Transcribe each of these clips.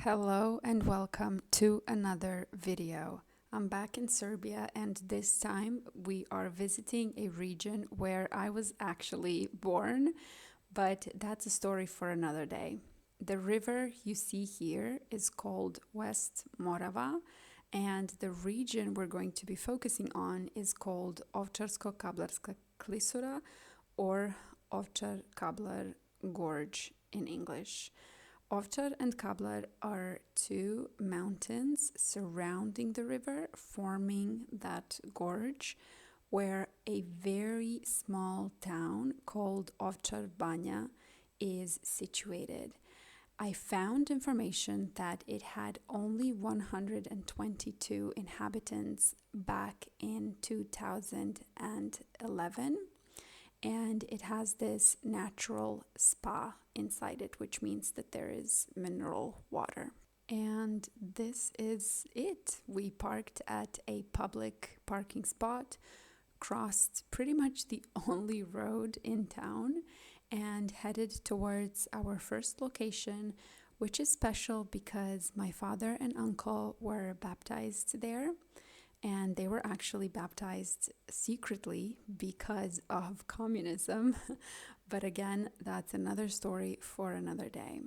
Hello and welcome to another video. I'm back in Serbia, and this time we are visiting a region where I was actually born, but that's a story for another day. The river you see here is called West Morava, and the region we're going to be focusing on is called Ovčarsko-Kablarska Klisura or Ovčar-Kablar Gorge in English. Ovčar and Kablar are two mountains surrounding the river, forming that gorge, where a very small town called Ovcar Banja is situated. I found information that it had only 122 inhabitants back in 2011, and it has this natural spa inside it, which means that there is mineral water. And this is it. We parked at a public parking spot, crossed pretty much the only road in town, and headed towards our first location, which is special because my father and uncle were baptized there. And they were actually baptized secretly because of communism. But again, that's another story for another day.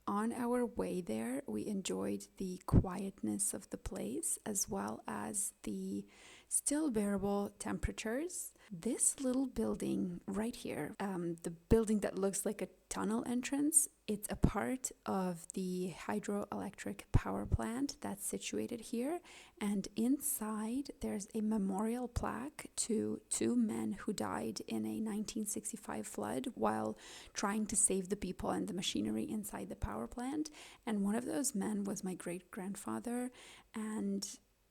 On our way there, we enjoyed the quietness of the place as well as the still bearable temperatures. This little building right here, the building that looks like a tunnel entrance, it's a part of the hydroelectric power plant that's situated here. And inside, there's a memorial plaque to two men who died in a 1965 flood while trying to save the people and the machinery inside the power plant. And one of those men was my great-grandfather, and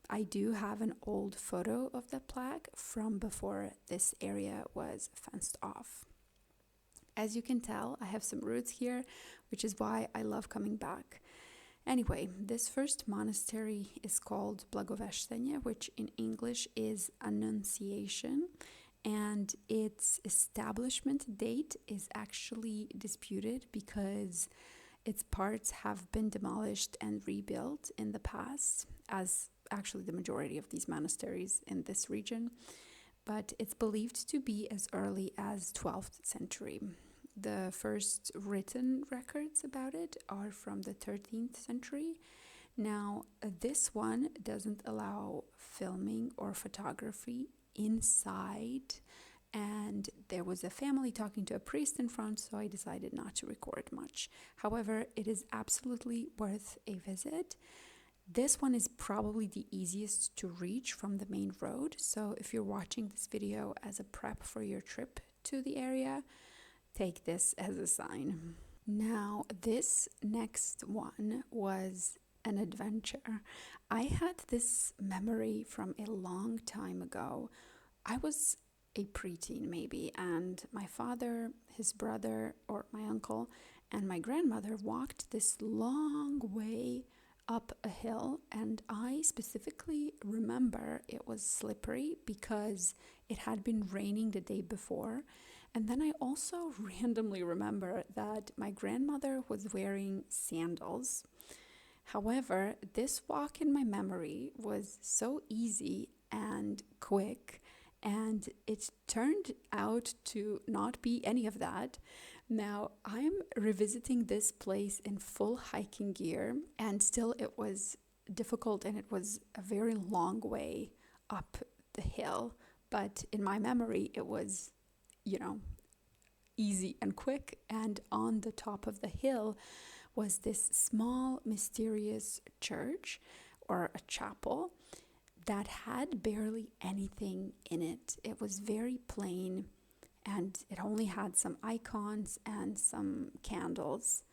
I do have an old photo of the plaque from before this area was fenced off. As you can tell, I have some roots here, which is why I love coming back. Anyway, this first monastery is called Blagovestenje, which in English is Annunciation, and its establishment date is actually disputed because its parts have been demolished and rebuilt in the past, as actually the majority of these monasteries in this region, but it's believed to be as early as 12th century. The first written records about it are from the 13th century. Now, this one doesn't allow filming or photography inside, and there was a family talking to a priest in front, so I decided not to record much. However, it is absolutely worth a visit. This one is probably the easiest to reach from the main road, so if you're watching this video as a prep for your trip to the area, take this as a sign. Now, this next one was an adventure. I had this memory from a long time ago. I was a preteen maybe, and my father, his brother, or my uncle, and my grandmother walked this long way up a hill, and I specifically remember it was slippery because it had been raining the day before. And then I also randomly remember that my grandmother was wearing sandals. However, this walk in my memory was so easy and quick, and it turned out to not be any of that. Now, I'm revisiting this place in full hiking gear, and still it was difficult and it was a very long way up the hill. But in my memory, it was, easy and quick. And on the top of the hill was this small, mysterious church or a chapel that had barely anything in it. It was very plain, and it only had some icons and some candles.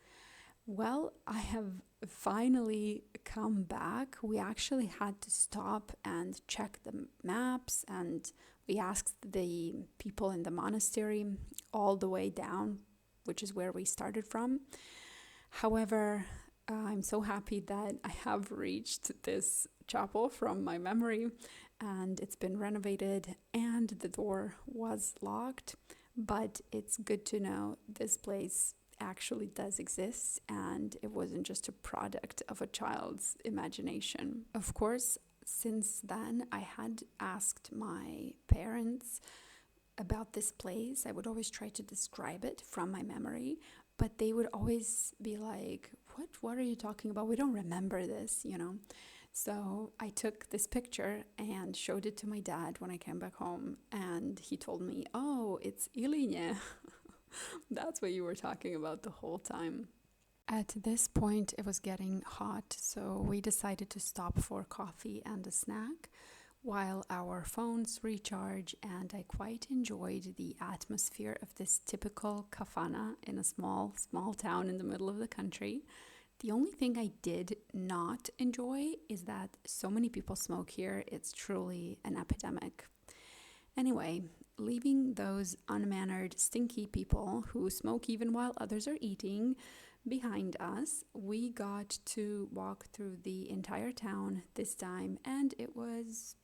Well, I have finally come back. We actually had to stop and check the maps, and we asked the people in the monastery all the way down, which is where we started from. However, I'm so happy that I have reached this chapel from my memory, and it's been renovated and the door was locked, but it's good to know this place actually does exist and it wasn't just a product of a child's imagination. Of course, since then, I had asked my parents about this place. I would always try to describe it from my memory, but they would always be like, what are you talking about? We don't remember this, you know? So I took this picture and showed it to my dad when I came back home, and he told me, oh, it's Ilinje. That's what you were talking about the whole time. At this point, it was getting hot, so we decided to stop for coffee and a snack while our phones recharge, and I quite enjoyed the atmosphere of this typical kafana in a small town in the middle of the country. The only thing I did not enjoy is that so many people smoke here. It's truly an epidemic. Anyway, leaving those unmannered, stinky people who smoke even while others are eating behind us, we got to walk through the entire town this time, and it was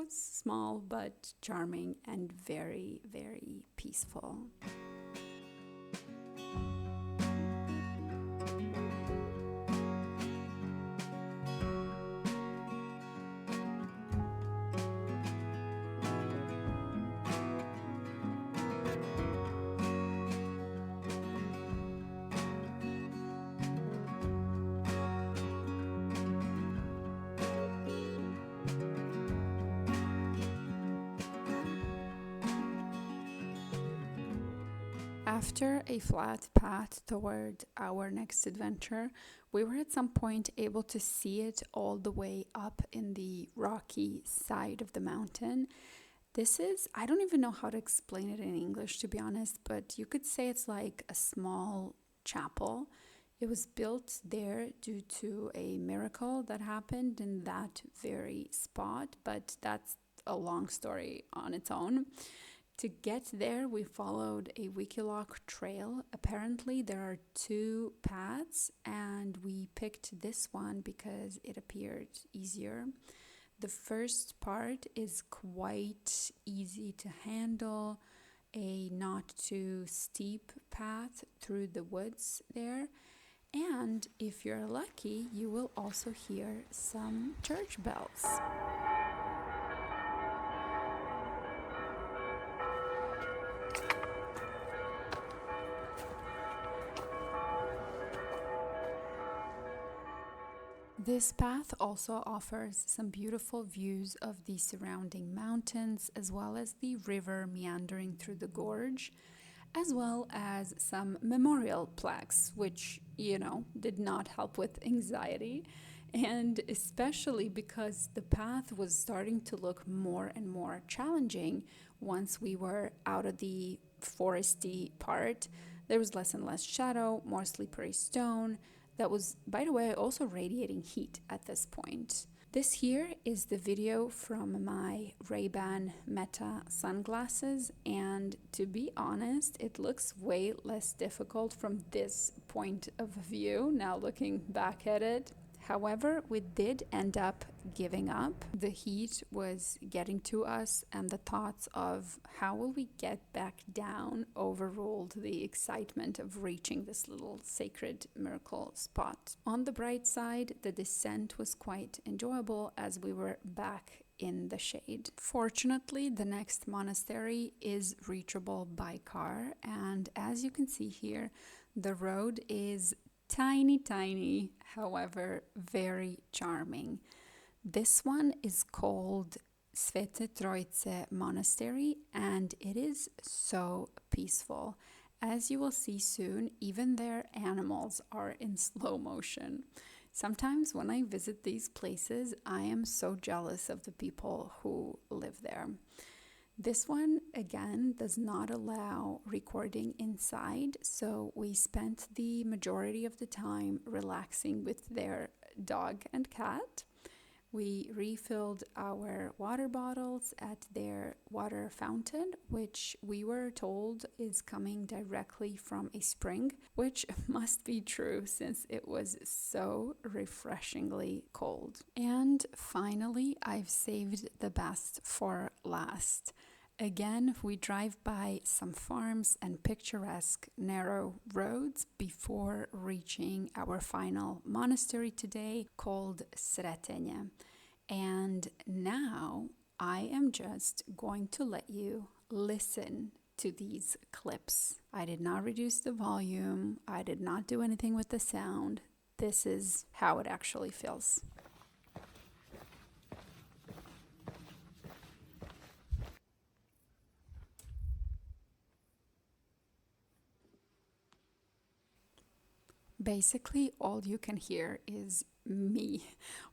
small but charming and very, very peaceful. After a flat path toward our next adventure, we were at some point able to see it all the way up in the rocky side of the mountain. This is, I don't even know how to explain it in English, to be honest, but you could say it's like a small chapel. It was built there due to a miracle that happened in that very spot, but that's a long story on its own. To get there, we followed a Wikiloc trail. Apparently, there are two paths, and we picked this one because it appeared easier. The first part is quite easy to handle, a not too steep path through the woods there. And if you're lucky, you will also hear some church bells. This path also offers some beautiful views of the surrounding mountains, as well as the river meandering through the gorge, as well as some memorial plaques, which, did not help with anxiety. And especially because the path was starting to look more and more challenging once we were out of the foresty part. There was less and less shadow, more slippery stone, that was, by the way, also radiating heat at this point. This here is the video from my Ray-Ban Meta sunglasses, and to be honest, it looks way less difficult from this point of view, now looking back at it. However, we did end up giving up. The heat was getting to us, and the thoughts of how will we get back down overruled the excitement of reaching this little sacred miracle spot. On the bright side, the descent was quite enjoyable as we were back in the shade. Fortunately, the next monastery is reachable by car, and as you can see here, the road is tiny, however, very charming. This one is called Svete Trojice Monastery, and it is so peaceful. As you will see soon, even their animals are in slow motion. Sometimes when I visit these places, I am so jealous of the people who live there. This one, again, does not allow recording inside, so we spent the majority of the time relaxing with their dog and cat. We refilled our water bottles at their water fountain, which we were told is coming directly from a spring, which must be true since it was so refreshingly cold. And finally, I've saved the best for last. Again, we drive by some farms and picturesque narrow roads before reaching our final monastery today called Sretenje. And now I am just going to let you listen to these clips. I did not reduce the volume. I did not do anything with the sound. This is how it actually feels. Basically, all you can hear is me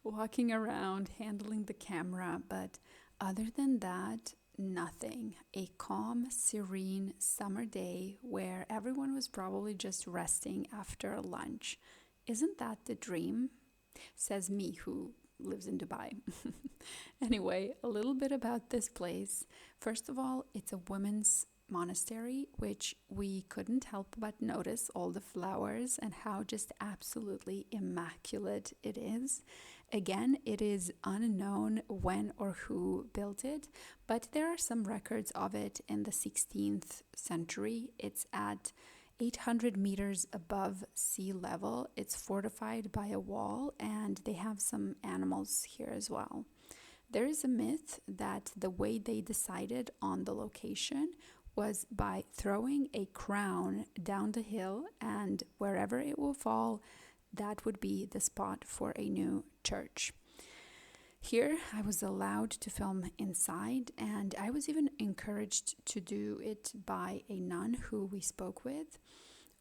walking around, handling the camera, but other than that, nothing. A calm, serene summer day where everyone was probably just resting after lunch. Isn't that the dream? Says me, who lives in Dubai. Anyway, a little bit about this place. First of all, it's a women's monastery, which we couldn't help but notice all the flowers and how just absolutely immaculate it is. Again, it is unknown when or who built it, but there are some records of it in the 16th century. It's at 800 meters above sea level. It's fortified by a wall, and they have some animals here as well. There is a myth that the way they decided on the location was by throwing a crown down the hill, and wherever it will fall, that would be the spot for a new church. Here, I was allowed to film inside, and I was even encouraged to do it by a nun who we spoke with.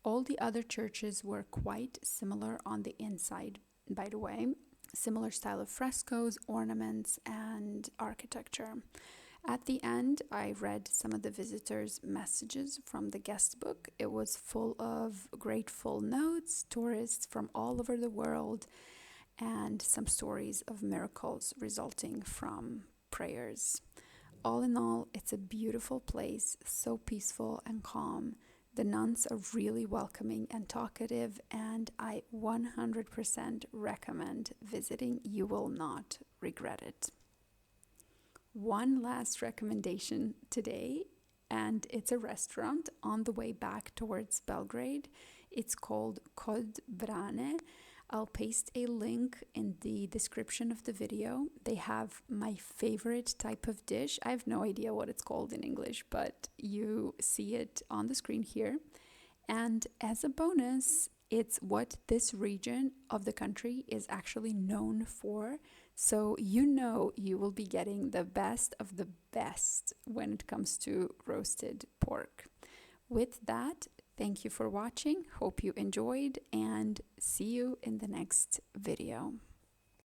All the other churches were quite similar on the inside, by the way. Similar style of frescoes, ornaments, and architecture. At the end, I read some of the visitors' messages from the guest book. It was full of grateful notes, tourists from all over the world, and some stories of miracles resulting from prayers. All in all, it's a beautiful place, so peaceful and calm. The nuns are really welcoming and talkative, and I 100% recommend visiting. You will not regret it. One last recommendation today, and it's a restaurant on the way back towards Belgrade. It's called Kod Brane. I'll paste a link in the description of the video. They have my favorite type of dish. I have no idea what it's called in English, but you see it on the screen here. And as a bonus, it's what this region of the country is actually known for. So you know you will be getting the best of the best when it comes to roasted pork. With that, thank you for watching. Hope you enjoyed, and see you in the next video.